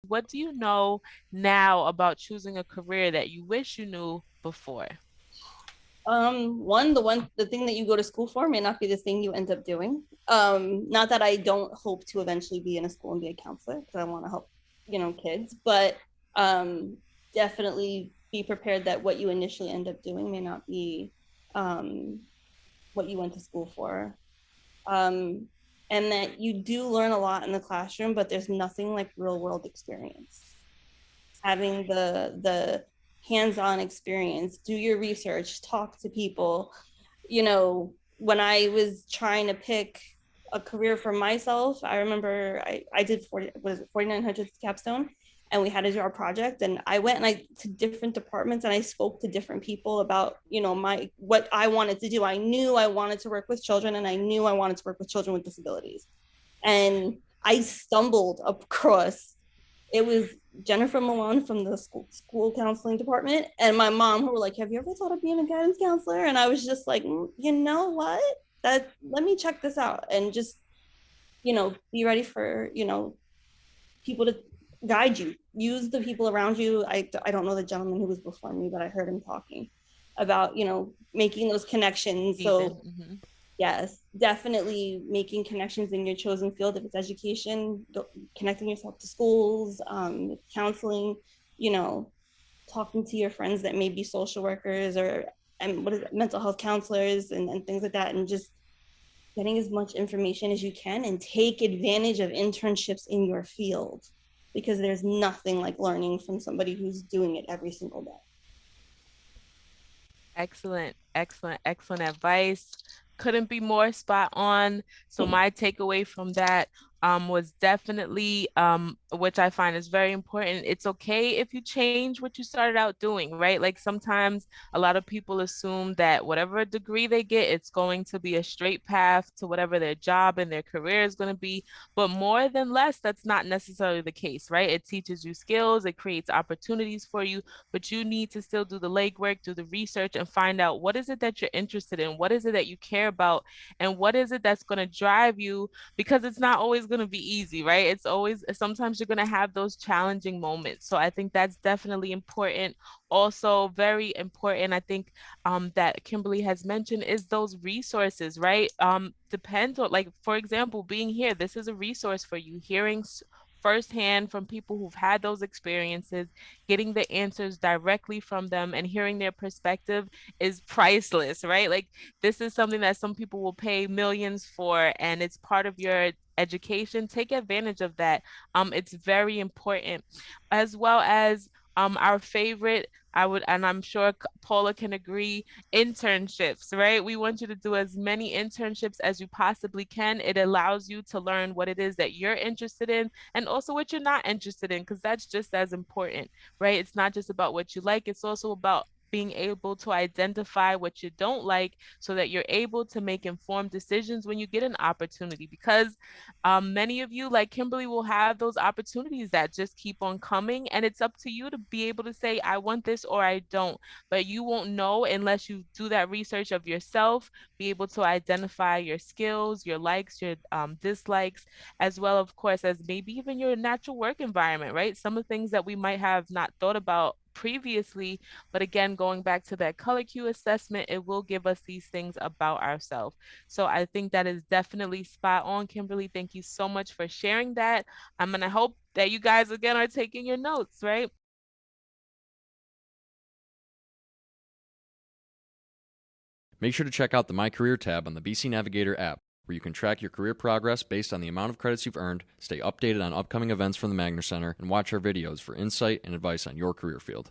What do you know now about choosing a career that you wish you knew before? The thing that you go to school for may not be the thing you end up doing. Not that I don't hope to eventually be in a school and be a counselor because I want to help, kids, but um, definitely be prepared that what you initially end up doing may not be um, what you went to school for. Um, and that you do learn a lot in the classroom, but there's nothing like real world experience. Having the hands-on experience, do your research, talk to people. When I was trying to pick a career for myself, I remember I did 40, was it 4900 capstone, and we had to do our project, and I went and I to different departments and I spoke to different people about my what I wanted to do. I knew I wanted to work with children, and I knew I wanted to work with children with disabilities, and I stumbled across, it was Jennifer Malone from the school counseling department and my mom, who were like, "Have you ever thought of being a guidance counselor?" And I was just like, "You know what? That Let me check this out and just be ready for people to guide you. Use the people around you." I don't know the gentleman who was before me, but I heard him talking about making those connections. Stephen. So yes, definitely making connections in your chosen field. If it's education, connecting yourself to schools, counseling, you know, talking to your friends that may be social workers or and what is it, mental health counselors and things like that, and just getting as much information as you can and take advantage of internships in your field because there's nothing like learning from somebody who's doing it every single day. Excellent, excellent, excellent advice. Couldn't be more spot on. So my takeaway from that was definitely, which I find is very important. It's okay if you change what you started out doing, right? Like sometimes a lot of people assume that whatever degree they get, it's going to be a straight path to whatever their job and their career is going to be. But more than less, that's not necessarily the case, right? It teaches you skills, it creates opportunities for you, but you need to still do the legwork, do the research, and find out what is it that you're interested in, what is it that you care about, and what is it that's going to drive you, because it's not always going to be easy, right? It's always, sometimes you're going to have those challenging moments. So I think that's definitely important. Also, very important, I think, that Kimberly has mentioned is those resources, right? Depends on, like, for example, being here, this is a resource for you, hearing firsthand from people who've had those experiences, getting the answers directly from them and hearing their perspective is priceless, right? Like this is something that some people will pay millions for, and it's part of your education. Take advantage of that. It's very important, as well as our favorite, I would, and I'm sure Paula can agree, internships, right? We want you to do as many internships as you possibly can. It allows you to learn what it is that you're interested in and also what you're not interested in, because that's just as important, right? It's not just about what you like, it's also about being able to identify what you don't like so that you're able to make informed decisions when you get an opportunity. Because many of you, like Kimberly, will have those opportunities that just keep on coming, and it's up to you to be able to say, I want this or I don't. But you won't know unless you do that research of yourself, be able to identify your skills, your likes, your dislikes, as well, of course, as maybe even your natural work environment, right? Some of the things that we might have not thought about previously, but again, going back to that color cue assessment, it will give us these things about ourselves. So I think that is definitely spot on, Kimberly. Thank you so much for sharing that. I'm gonna hope that you guys again are taking your notes, right? Make sure to check out the My Career tab on the BC Navigator app, where you can track your career progress based on the amount of credits you've earned, stay updated on upcoming events from the Magner Center, and watch our videos for insight and advice on your career field.